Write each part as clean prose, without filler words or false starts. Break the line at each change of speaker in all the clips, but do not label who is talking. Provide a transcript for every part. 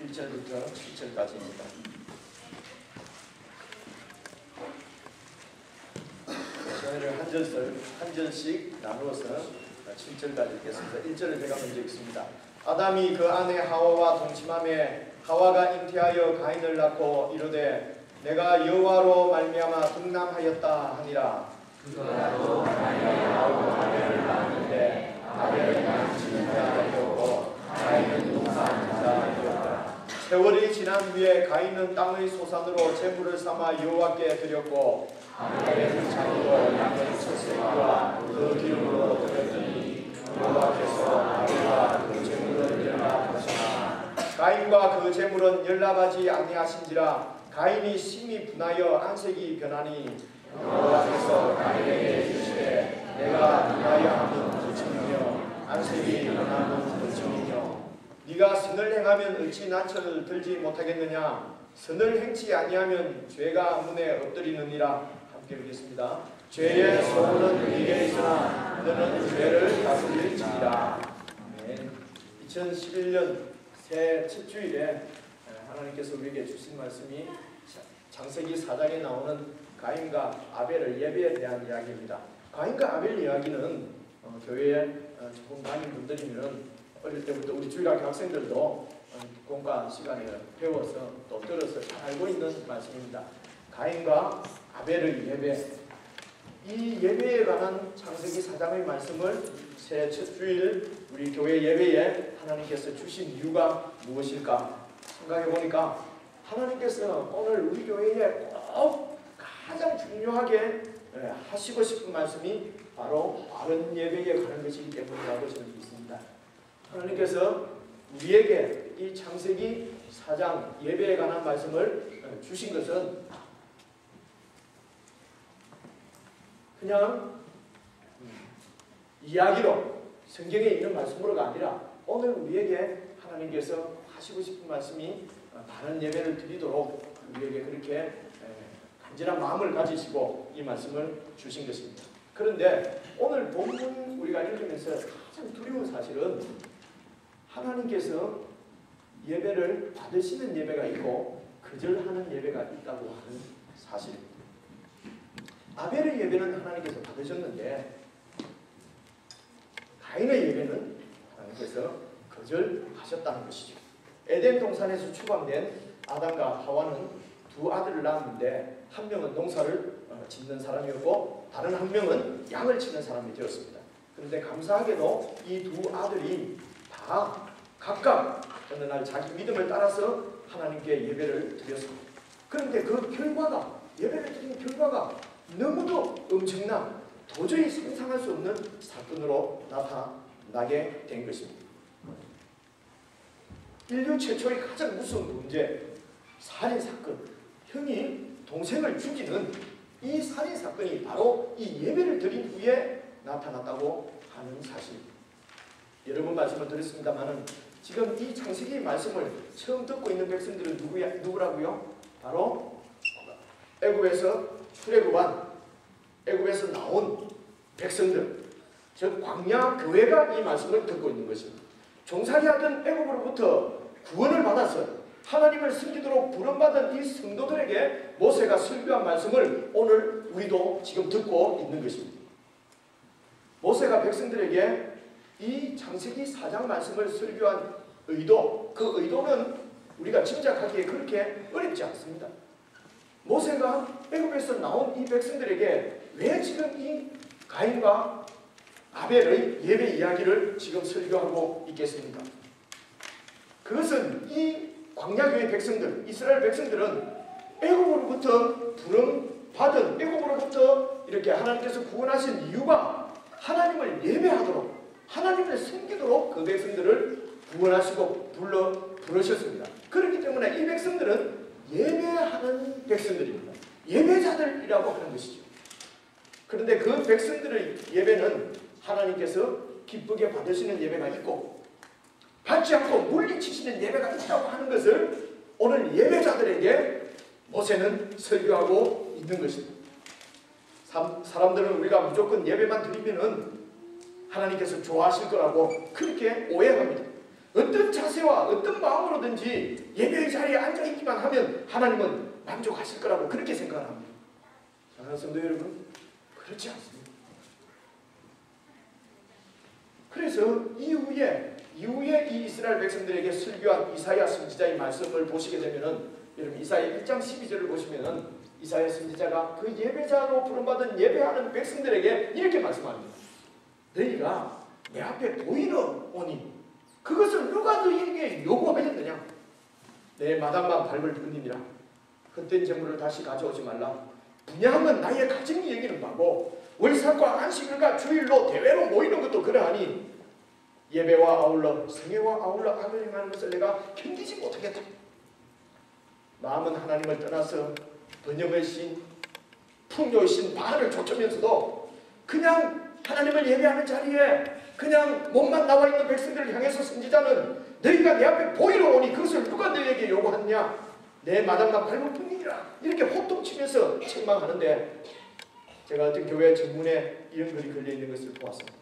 1절부터 7절까지입니다. 저희를 한 절씩 나누어서 7절까지 읽겠습니다. 1절을 제가 먼저 읽습니다. 아담이 그 아내 하와와 동침함에 하와가 잉태하여 가인을 낳고 이르되 내가 여호와로 말미암아 득남하였다 하니라.
그가 말미암아 아벨을 낳았는데 아벨은 남친자 되었고 가인은 동산자 되었다.
세월이 지난 후에 가인은 땅의 소산으로 제물을 삼아 여호와께 드렸고
아벨은 자기로 양의 첫새와 그 기름으로 드렸더니 여호와께서 아벨과 그 제물을 연락하시나
가인과 그 제물은 연락하지 아니하신지라. 가인이 심히 분하여 안색이 변하니
여호와께서 가인에게 이르시되 내가 분하여 하는 불증이며 안색이 변하는 불증이며
네가 선을 행하면 어찌 난처를 들지 못하겠느냐. 선을 행치 아니하면 죄가 문에 엎드리느니라. 함께 읽겠습니다. 죄의 소원은 네게 있으나 너는 죄를 다스릴지니라. 아멘. 2011년 새 첫 주일에 하나님께서 우리에게 주신 말씀이 창세기 4장에 나오는 가인과 아벨의 예배에 대한 이야기입니다. 가인과 아벨 이야기는 교회에 조금 다닌 분들이면 어릴 때부터 우리 주일학교 학생들도 공과 시간에 배워서 또 들어서 잘 알고 있는 말씀입니다. 가인과 아벨의 예배, 이 예배에 관한 창세기 4장의 말씀을 새 첫 주일 우리 교회 예배에 하나님께서 주신 이유가 무엇일까 생각해보니까 하나님께서 오늘 우리 교회에 꼭 가장 중요하게 하시고 싶은 말씀이 바로 바른 예배에 관한 것이기 때문이라고 저는 믿습니다. 하나님께서 우리에게 이 창세기 4장 예배에 관한 말씀을 주신 것은 그냥 이야기로 성경에 있는 말씀으로가 아니라 오늘 우리에게 하나님께서 하시고 싶은 말씀이 바른 예배를 드리도록 우리에게 그렇게 간절한 마음을 가지시고 이 말씀을 주신 것입니다. 그런데 오늘 본문 우리가 읽으면서 가장 두려운 사실은 하나님께서 예배를 받으시는 예배가 있고 거절하는 예배가 있다고 하는 사실입니다. 아벨의 예배는 하나님께서 받으셨는데 가인의 예배는 하나님께서 거절하셨다는 것이죠. 에덴 동산에서 추방된 아담과 하와는 두 아들을 낳았는데 한 명은 농사를 짓는 사람이었고 다른 한 명은 양을 치는 사람이 되었습니다. 그런데 감사하게도 이 두 아들이 다 각각 어느 날 자기 믿음을 따라서 하나님께 예배를 드렸습니다. 그런데 그 결과가 예배를 드린 결과가 너무도 엄청난 도저히 상상할 수 없는 사건으로 나타나게 된 것입니다. 인류 최초의 가장 무서운 문제, 살인사건, 형이 동생을 죽이는 이 살인사건이 바로 이 예배를 드린 후에 나타났다고 하는 사실입니다. 여러 번 말씀을 드렸습니다만 지금 이 창세기 말씀을 처음 듣고 있는 백성들은 누구라고요? 바로 애굽에서 출애굽한 애굽에서 나온 백성들, 즉 광야 교회가 이 말씀을 듣고 있는 것입니다. 종살이하던 애굽으로부터 구원을 받아서 하나님을 섬기도록 부름받은 이 성도들에게 모세가 설교한 말씀을 오늘 우리도 지금 듣고 있는 것입니다. 모세가 백성들에게 이 창세기 4장 말씀을 설교한 의도, 그 의도는 우리가 짐작하기에 그렇게 어렵지 않습니다. 모세가 애굽에서 나온 이 백성들에게 왜 지금 이 가인과 아벨의 예배 이야기를 지금 설교하고 있겠습니까? 그것은 이 광야교의 백성들, 이스라엘 백성들은 애굽으로부터 부름받은, 애굽으로부터 이렇게 하나님께서 구원하신 이유가 하나님을 예배하도록, 하나님을 섬기도록 그 백성들을 구원하시고 부르셨습니다. 그렇기 때문에 이 백성들은 예배하는 백성들입니다. 예배자들이라고 하는 것이죠. 그런데 그 백성들의 예배는 하나님께서 기쁘게 받으시는 예배가 있고 받지 않고 물리치시는 예배가 있다고 하는 것을 오늘 예배자들에게 모세는 설교하고 있는 것입니다. 사람들은 우리가 무조건 예배만 드리면은 하나님께서 좋아하실 거라고 그렇게 오해합니다. 어떤 자세와 어떤 마음으로든지 예배의 자리에 앉아있기만 하면 하나님은 만족하실 거라고 그렇게 생각합니다. 사랑하는 성도 여러분, 그렇지 않습니다. 그래서 이후에 이 이스라엘 백성들에게 설교한 이사야 선지자의 말씀을 보시게 되면은, 여러분 이사야 1장 12절을 보시면은 이사야 선지자가 그 예배자로 부름받은 예배하는 백성들에게 이렇게 말씀합니다. 너희가 내 앞에 보이러 오니 그것을 누가 너희에게 요구하였느냐? 내 마당만 밟을 뿐이니라. 헛된 재물을 다시 가져오지 말라. 분향은 나의 가정이 여기는 바고 월삭과 안식일과 주일로 대회로 모이는 것도 그러하니 예배와 아울러 성회와 아울러 악을 행하는 것을 내가 견디지 못하겠다. 마음은 하나님을 떠나서 번영의 신, 풍요의 신 바알을 좇으면서도 그냥 하나님을 예배하는 자리에 그냥 몸만 나와 있는 백성들을 향해서 선지자는 너희가 내 앞에 보이러 오니 그것을 누가 너희에게 요구하느냐? 내 마당만 밟을 뿐이니라. 이렇게 호통치면서 책망하는데, 제가 어떤 교회 정문에 이런 글이 걸려있는 것을 보았습니다.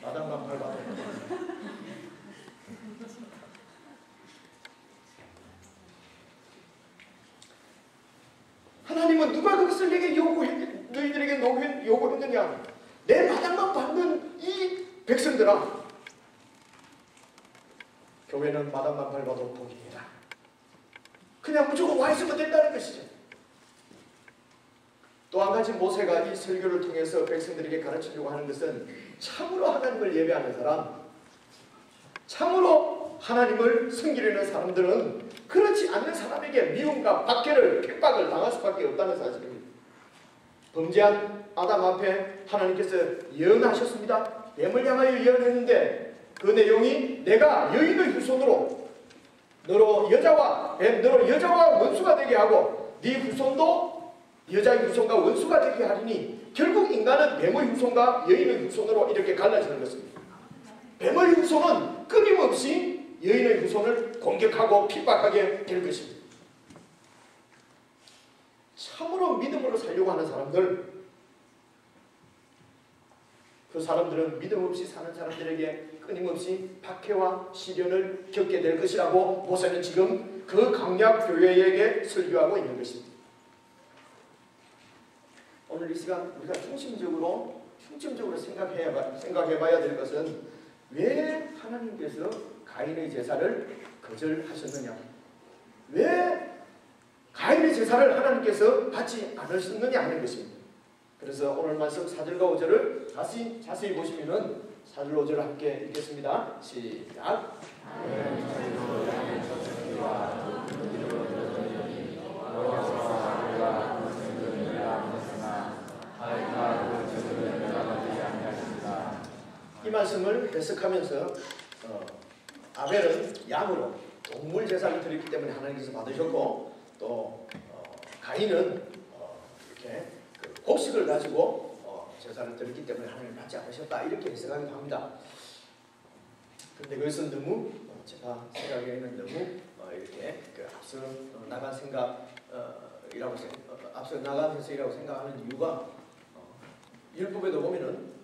마당만 밟아도 하나님은 누가 그것을 내게 너희들에게 요구했느냐? 내 마당만 밟는 이 백성들아. 교회는 마당만 밟아도 복입니다. 그냥 무조건 와 있으면 된다는 것이죠. 또 한 가지 모세가 이 설교를 통해서 백성들에게 가르치려고 하는 것은, 참으로 하나님을 예배하는 사람, 참으로 하나님을 섬기려는 사람들은 그렇지 않는 사람에게 미움과 박해를, 핍박을 당할 수밖에 없다는 사실입니다. 범죄한 아담 앞에 하나님께서 예언하셨습니다. 뱀을 향하여 예언했는데 그 내용이 내가 여인의 후손으로 너로 여자와 원수가 되게 하고 네 후손도 여자의 후손과 원수가 되게 하리니, 결국 인간은 뱀의 후손과 여인의 후손으로 이렇게 갈라지는 것입니다. 뱀의 후손은 끊임없이 여인의 후손을 공격하고 핍박하게 될 것입니다. 참으로 믿음으로 살려고 하는 사람들, 그 사람들은 믿음 없이 사는 사람들에게 끊임없이 박해와 시련을 겪게 될 것이라고 모세는 지금 그 강약 교회에게 설교하고 있는 것입니다. 오늘 이 시간 우리가 중심적으로 생각해봐야 될 것은, 왜 하나님께서 가인의 제사를 거절하셨느냐? 왜 가인의 제사를 하나님께서 받지 않으셨느냐 하는 것입니다. 그래서 오늘 말씀 4절과 5절을 다시 자세히 보시면은 4절 5절을 함께 읽겠습니다. 시작. 이 말씀을 해석하면서 아벨은 양으로 동물 제사를 드렸기 때문에 하나님께서 받으셨고, 또 가인은 이렇게 곡식을 가지고 제사를 드렸기 때문에 하나님 받지 않으셨다, 이렇게 해석하기도 합니다. 그런데 그것은 너무 제가 생각에는 너무 이렇게 앞서 나간 해석이라고 생각하는 이유가, 율법에도 보면은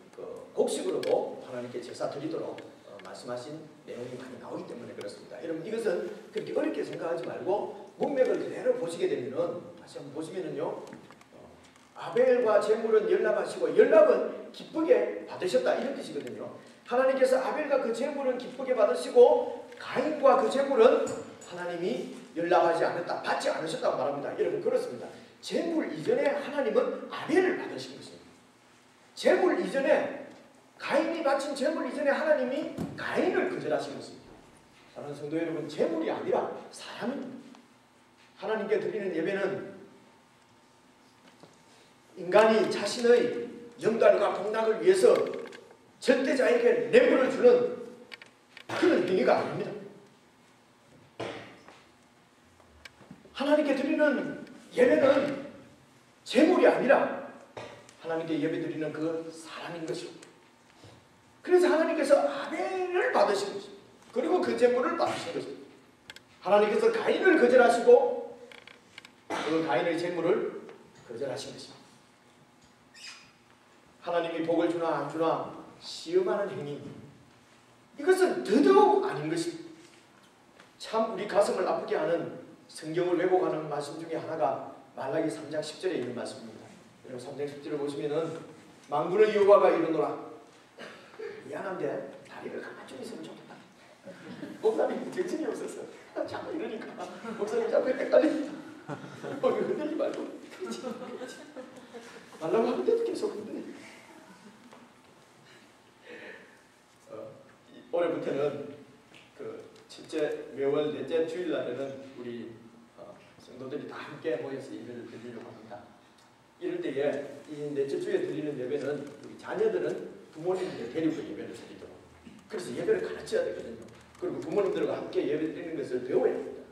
곡식으로도 하나님께 제사 드리도록 말씀하신 내용이 많이 나오기 때문에 그렇습니다. 여러분, 이것은 그렇게 어렵게 생각하지 말고 문맥을 그대로 보시게 되면은, 다시 한번 보시면은요, 아벨과 제물은 연락하시고 연락은 기쁘게 받으셨다, 이런 뜻이거든요. 하나님께서 아벨과 그 제물은 기쁘게 받으시고 가인과 그 제물은 하나님이 연락하지 않았다, 받지 않으셨다고 말합니다. 여러분, 그렇습니다. 제물 이전에 하나님은 아벨을 받으신 것입니다. 제물 이전에, 가인이 바친 제물 이전에 하나님이 가인을 거절하신 것입니다. 사랑하는 성도 여러분, 제물이 아니라 사람입니다. 하나님께 드리는 예배는 인간이 자신의 영달과 공락을 위해서 절대자에게 뇌물을 주는 그런 행위가 아닙니다. 하나님께 드리는 예배는 제물이 아니라 하나님께 예배드리는 그 사람인 것입니다. 그래서 하나님께서 아벨을 받으신 것입니다. 그리고 그 제물을 받으신 것입니다. 하나님께서 가인을 거절하시고 그 가인의 제물을 거절하신 것입니다. 하나님이 복을 주나 안 주나 시험하는 행위, 이것은 더더욱 아닌 것입니다. 참 우리 가슴을 아프게 하는 성경을 왜곡하는 말씀 중에 하나가 말라기 3장 10절에 있는 말씀입니다. 여러분 3장 10절을 보시면은 만군의 여호와가 이르노라. 미안한데 다리를 가만히 좀 있으면 좋겠다. 목사님 정신이 없었어. 자꾸 이러니까 목사님 자꾸 헷갈립니다. 흔들지 말고 말라고 하는데도 계속 흔들려. 올해부터는 그 첫째 매월 넷째 주일날에는 우리 성도들이 다 함께 모여서 예배를 드리려고 합니다. 이럴 때에 이 넷째 주에 드리는 예배는 우리 자녀들은 부모님들 데리고 예배를 드리도록, 그래서 예배를 가르쳐야 되거든요. 그리고 부모님들과 함께 예배 드리는 것을 배워야 합니다.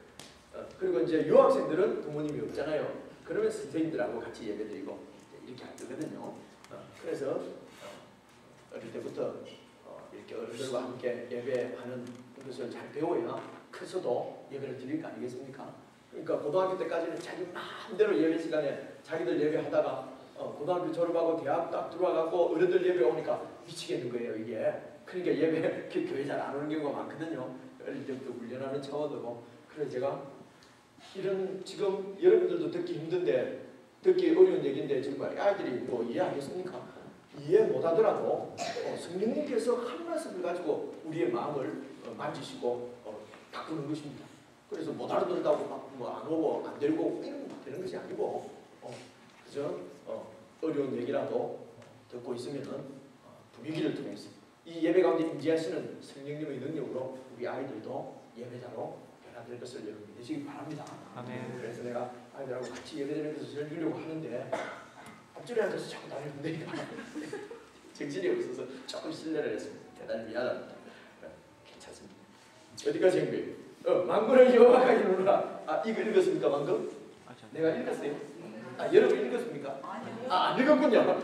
그리고 이제 유학생들은 부모님이 없잖아요. 그러면 선생님들하고 같이 예배 드리고 이렇게 하거든요. 그래서 어릴 때부터 이렇게 어른들과 함께 예배하는 것을 잘 배워야 커서도 예배를 드릴 거 아니겠습니까? 그러니까 고등학교 때까지는 자기 마음대로 예배 시간에 자기들 예배하다가 고등학교 졸업하고 대학 딱 들어와갖고 어른들 예배 오니까 미치겠는 거예요 이게. 그러니까 예배 교회 잘 안 오는 경우가 많거든요. 어릴 때부터 훈련하는 차원으로. 그래서 제가 이런 지금 여러분들도 듣기 힘든데 듣기 어려운 얘기인데 정말 아이들이 뭐 이해하겠습니까? 이해 못하더라도 성령님께서 한 말씀을 가지고 우리의 마음을 만지시고 바꾸는 것입니다. 그래서 못 알아듣는다고 뭐 안 오고 안 데리고 오고 이러면 되는 것이 아니고 그죠? 어려운 얘기라도 듣고 있으면은 분위기를 통해서 이 예배 가운데 임재하시는 성령님의 능력으로 우리 아이들도 예배자로 변화될 것을 여러분 믿으시기 바랍니다.
아멘.
그래서 내가 아이들하고 같이 예배드리는 것을 즐기려고 하는데 앞줄에 앉아서 자꾸 나를 흔드니까 정신이 없어서 조금 실례를 했습니다. 대단히 미안합니다. 괜찮습니다. 어디까지 한 거예요? 만군의 여호와가 이르노라. 이거 읽었습니까 방금? 내가 읽었어요? 여러분 읽었습니까? 안 읽었군요.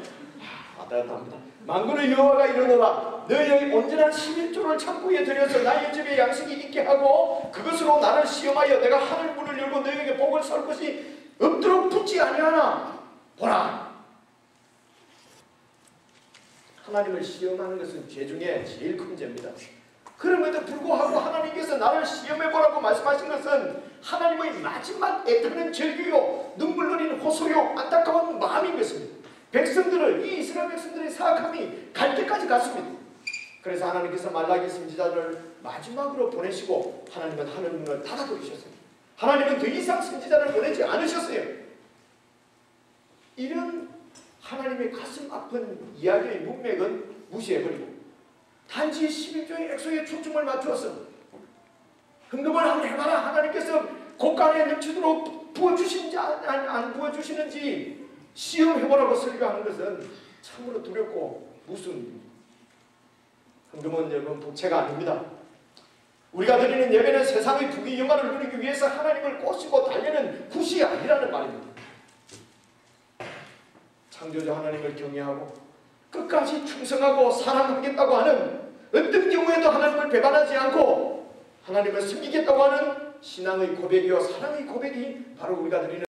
왔다 갔다 합니다. 만군의 여호와가 이르노라. 너희의 온전한 11조를 창고에 들여서 나의 집에 양식이 있게 하고 그것으로 나를 시험하여 내가 하늘 문을 열고 너희에게 복을 쏠 것이 없도록 붙지 아니하나. 보라. 하나님을 시험하는 것은 죄 중에 제일 큰 죄입니다. 그럼에도 불구하고 하나님께서 나를 시험해보라고 말씀하신 것은 하나님의 마지막 애타는 절규요 눈물 흘리는 호소요 안타까운 마음인 것입니다. 백성들을 이 이스라엘 백성들의 사악함이 갈 때까지 갔습니다. 그래서 하나님께서 말라기 선지자를 마지막으로 보내시고 하나님은 하늘 문을 닫아버리셨어요. 하나님은 더 이상 선지자를 보내지 않으셨어요. 이런 하나님의 가슴 아픈 이야기의 문맥은 무시해버리고 단지 11조의 액소에 초점을 맞추어서 흥금을 한번 해봐라. 하나님께서 곡간에 넘치도록 부어주시는지 안 부어주시는지 시험해보라고 설교하는 것은 참으로 두렵고 무서운 일입니다. 흥금은 여러분 부채가 아닙니다. 우리가 드리는 예배는 세상의 부귀 영화를 누리기 위해서 하나님을 꼬시고 달려는 굿이 아니라는 말입니다. 창조자 하나님을 경외하고 끝까지 충성하고 사랑하겠다고 하는 어떤 경우에도 하나님을 배반하지 않고 하나님을 섬기겠다고 하는 신앙의 고백이요 사랑의 고백이 바로 우리가 드리는